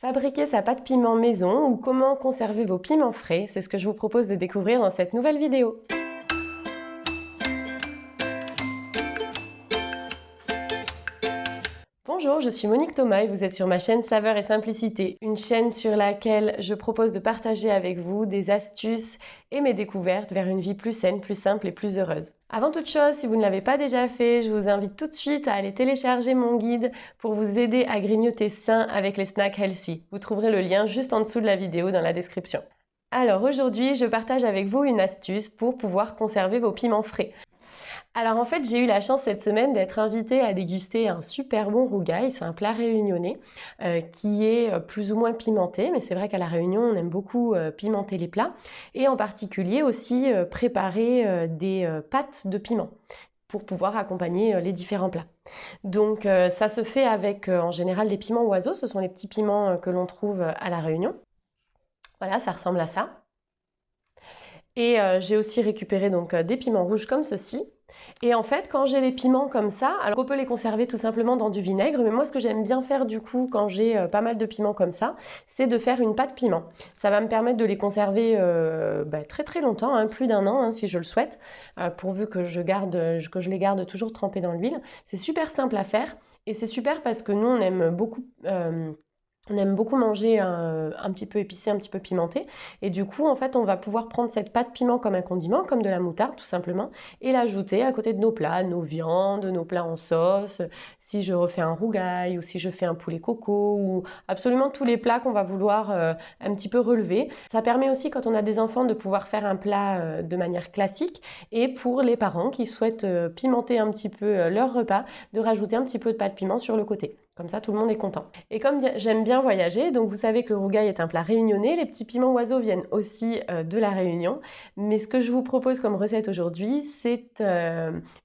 Fabriquer sa pâte piment maison ou comment conserver vos piments frais, c'est ce que je vous propose de découvrir dans cette nouvelle vidéo. Bonjour, je suis Monique Thomas et vous êtes sur ma chaîne Saveurs et Simplicité, une chaîne sur laquelle je propose de partager avec vous des astuces et mes découvertes vers une vie plus saine, plus simple et plus heureuse. Avant toute chose, si vous ne l'avez pas déjà fait, je vous invite tout de suite à aller télécharger mon guide pour vous aider à grignoter sain avec les snacks healthy. Vous trouverez le lien juste en dessous de la vidéo dans la description. Alors aujourd'hui, je partage avec vous une astuce pour pouvoir conserver vos piments frais. Alors en fait, j'ai eu la chance cette semaine d'être invitée à déguster un super bon rougail. C'est un plat réunionnais qui est plus ou moins pimenté, mais c'est vrai qu'à La Réunion, on aime beaucoup pimenter les plats et en particulier aussi préparer des pâtes de piment pour pouvoir accompagner les différents plats. Donc ça se fait avec en général des piments oiseaux, ce sont les petits piments que l'on trouve à La Réunion. Voilà, ça ressemble à ça. Et j'ai aussi récupéré donc des piments rouges comme ceci. Et en fait, quand j'ai les piments comme ça, alors on peut les conserver tout simplement dans du vinaigre, mais moi ce que j'aime bien faire du coup quand j'ai pas mal de piments comme ça, c'est de faire une pâte piment. Ça va me permettre de les conserver très très longtemps, hein, plus d'1 an si je le souhaite, pourvu que je les garde toujours trempés dans l'huile. C'est super simple à faire et c'est super parce que nous on aime beaucoup manger un petit peu épicé, un petit peu pimenté. Et du coup, en fait, on va pouvoir prendre cette pâte piment comme un condiment, comme de la moutarde tout simplement, et l'ajouter à côté de nos plats, nos viandes, nos plats en sauce, si je refais un rougail ou si je fais un poulet coco ou absolument tous les plats qu'on va vouloir un petit peu relever. Ça permet aussi quand on a des enfants de pouvoir faire un plat de manière classique et pour les parents qui souhaitent pimenter un petit peu leur repas, de rajouter un petit peu de pâte piment sur le côté. Comme ça, tout le monde est content. Et comme j'aime bien voyager, donc vous savez que le rougail est un plat réunionnais, les petits piments oiseaux viennent aussi de la Réunion. Mais ce que je vous propose comme recette aujourd'hui, c'est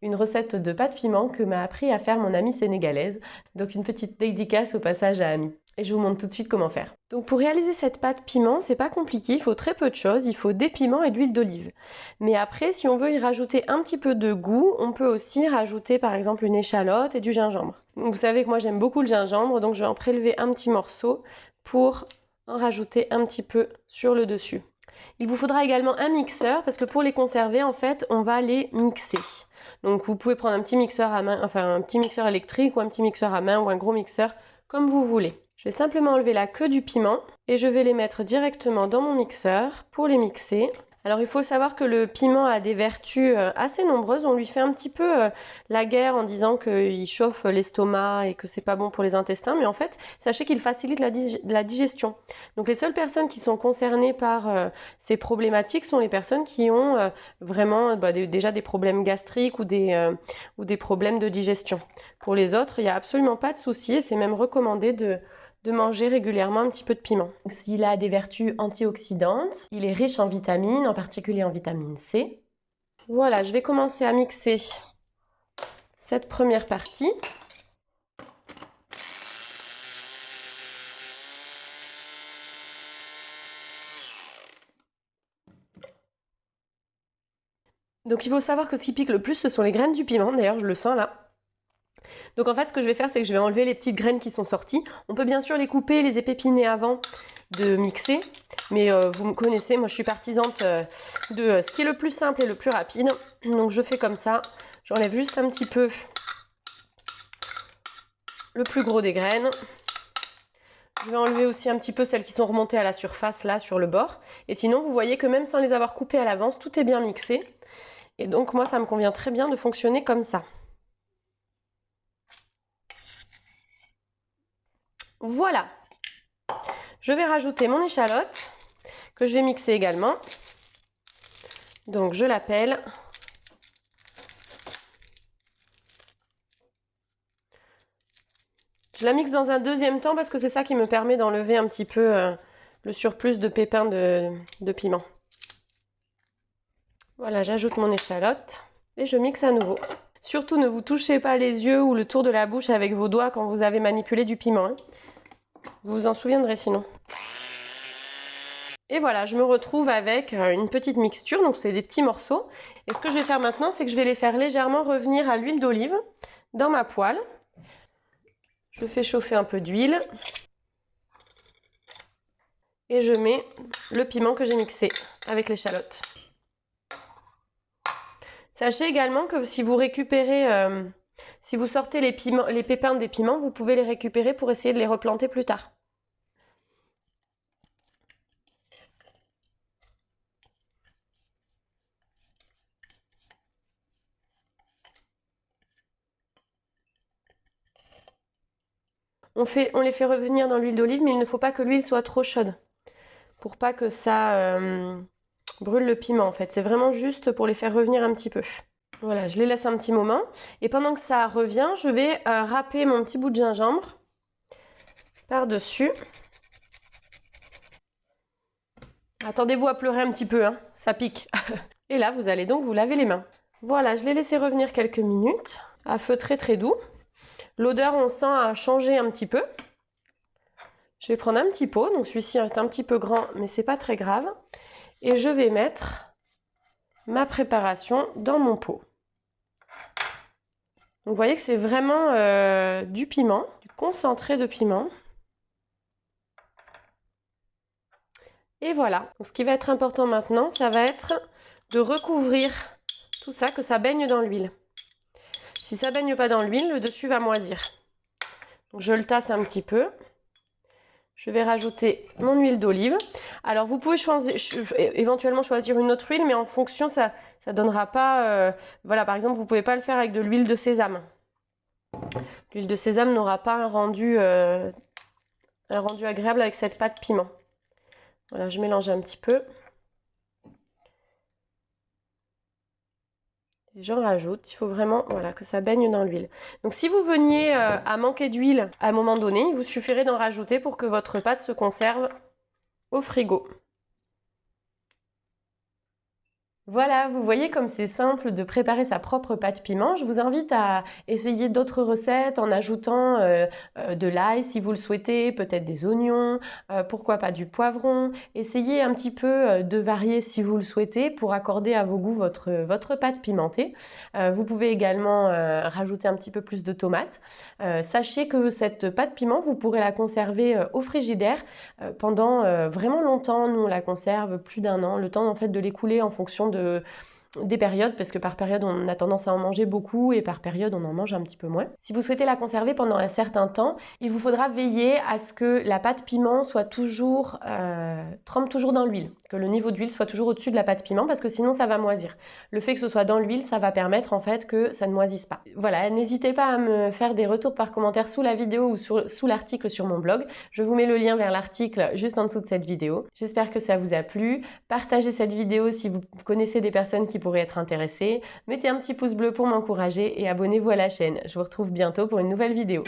une recette de pâte piment que m'a appris à faire mon amie sénégalaise. Donc une petite dédicace au passage à Ami. Et je vous montre tout de suite comment faire. Donc pour réaliser cette pâte piment, c'est pas compliqué, il faut très peu de choses, il faut des piments et de l'huile d'olive. Mais après, si on veut y rajouter un petit peu de goût, on peut aussi rajouter par exemple une échalote et du gingembre. Donc vous savez que moi j'aime beaucoup le gingembre, donc je vais en prélever un petit morceau pour en rajouter un petit peu sur le dessus. Il vous faudra également un mixeur parce que pour les conserver, en fait, on va les mixer. Donc vous pouvez prendre un petit mixeur à main, enfin un petit mixeur électrique ou un petit mixeur à main ou un gros mixeur, comme vous voulez. Je vais simplement enlever la queue du piment et je vais les mettre directement dans mon mixeur pour les mixer. Alors il faut savoir que le piment a des vertus assez nombreuses. On lui fait un petit peu la guerre en disant qu'il chauffe l'estomac et que c'est pas bon pour les intestins. Mais en fait, sachez qu'il facilite la digestion. Donc les seules personnes qui sont concernées par ces problématiques sont les personnes qui ont vraiment déjà des problèmes gastriques ou des problèmes de digestion. Pour les autres, il n'y a absolument pas de souci et c'est même recommandé de manger régulièrement un petit peu de piment. S'il a des vertus antioxydantes, il est riche en vitamines, en particulier en vitamine C. Voilà, je vais commencer à mixer cette première partie. Donc il faut savoir que ce qui pique le plus, ce sont les graines du piment. D'ailleurs, je le sens là. Donc en fait, ce que je vais faire, c'est que je vais enlever les petites graines qui sont sorties. On peut bien sûr les couper, les épépiner avant de mixer. Mais vous me connaissez, moi je suis partisante de ce qui est le plus simple et le plus rapide. Donc je fais comme ça. J'enlève juste un petit peu le plus gros des graines. Je vais enlever aussi un petit peu celles qui sont remontées à la surface, là, sur le bord. Et sinon, vous voyez que même sans les avoir coupées à l'avance, tout est bien mixé. Et donc moi, ça me convient très bien de fonctionner comme ça. Voilà, je vais rajouter mon échalote que je vais mixer également. Donc je la pèle. Je la mixe dans un deuxième temps parce que c'est ça qui me permet d'enlever un petit peu le surplus de pépins de piment. Voilà, j'ajoute mon échalote et je mixe à nouveau. Surtout ne vous touchez pas les yeux ou le tour de la bouche avec vos doigts quand vous avez manipulé du piment, hein. Vous vous en souviendrez sinon. Et voilà, je me retrouve avec une petite mixture, donc c'est des petits morceaux. Et ce que je vais faire maintenant, c'est que je vais les faire légèrement revenir à l'huile d'olive dans ma poêle. Je fais chauffer un peu d'huile. Et je mets le piment que j'ai mixé avec l'échalote. Sachez également que si vous récupérez, si vous sortez les pépins des piments, vous pouvez les récupérer pour essayer de les replanter plus tard. On les fait revenir dans l'huile d'olive, mais il ne faut pas que l'huile soit trop chaude pour pas que ça brûle le piment en fait. C'est vraiment juste pour les faire revenir un petit peu. Voilà, je les laisse un petit moment. Et pendant que ça revient, je vais râper mon petit bout de gingembre par-dessus. Attendez-vous à pleurer un petit peu, hein, ça pique. Et là, vous allez donc vous laver les mains. Voilà, je l'ai laissé revenir quelques minutes à feu très très doux. L'odeur, on sent, a changé un petit peu. Je vais prendre un petit pot, donc celui-ci est un petit peu grand, mais c'est pas très grave. Et je vais mettre ma préparation dans mon pot. Donc vous voyez que c'est vraiment du piment, du concentré de piment. Et voilà, donc ce qui va être important maintenant, ça va être de recouvrir tout ça, que ça baigne dans l'huile. Si ça ne baigne pas dans l'huile, le dessus va moisir. Donc je le tasse un petit peu. Je vais rajouter mon huile d'olive. Alors vous pouvez éventuellement choisir une autre huile, mais en fonction, ça ne donnera pas... voilà, par exemple, vous ne pouvez pas le faire avec de l'huile de sésame. L'huile de sésame n'aura pas un rendu agréable avec cette pâte piment. Voilà, je mélange un petit peu. Et j'en rajoute. Il faut vraiment que ça baigne dans l'huile. Donc si vous veniez à manquer d'huile à un moment donné, il vous suffirait d'en rajouter pour que votre pâte se conserve au frigo. Voilà, vous voyez comme c'est simple de préparer sa propre pâte piment. Je vous invite à essayer d'autres recettes en ajoutant de l'ail si vous le souhaitez, peut-être des oignons, pourquoi pas du poivron. Essayez un petit peu de varier si vous le souhaitez pour accorder à vos goûts votre pâte pimentée. Vous pouvez également rajouter un petit peu plus de tomates. Sachez que cette pâte piment, vous pourrez la conserver au frigidaire pendant vraiment longtemps. Nous, on la conserve plus d'1 an, le temps en fait de l'écouler en fonction des périodes, parce que par période on a tendance à en manger beaucoup et par période on en mange un petit peu moins. Si vous souhaitez la conserver pendant un certain temps, il vous faudra veiller à ce que la pâte piment soit toujours trempe toujours dans l'huile, que le niveau d'huile soit toujours au-dessus de la pâte piment, parce que sinon ça va moisir. Le fait que ce soit dans l'huile, ça va permettre en fait que ça ne moisisse pas. Voilà, n'hésitez pas à me faire des retours par commentaire sous la vidéo ou sous l'article sur mon blog. Je vous mets le lien vers l'article juste en dessous de cette vidéo. J'espère que ça vous a plu. Partagez cette vidéo si vous connaissez des personnes qui pourraient être intéressées. Mettez un petit pouce bleu pour m'encourager et abonnez-vous à la chaîne. Je vous retrouve bientôt pour une nouvelle vidéo.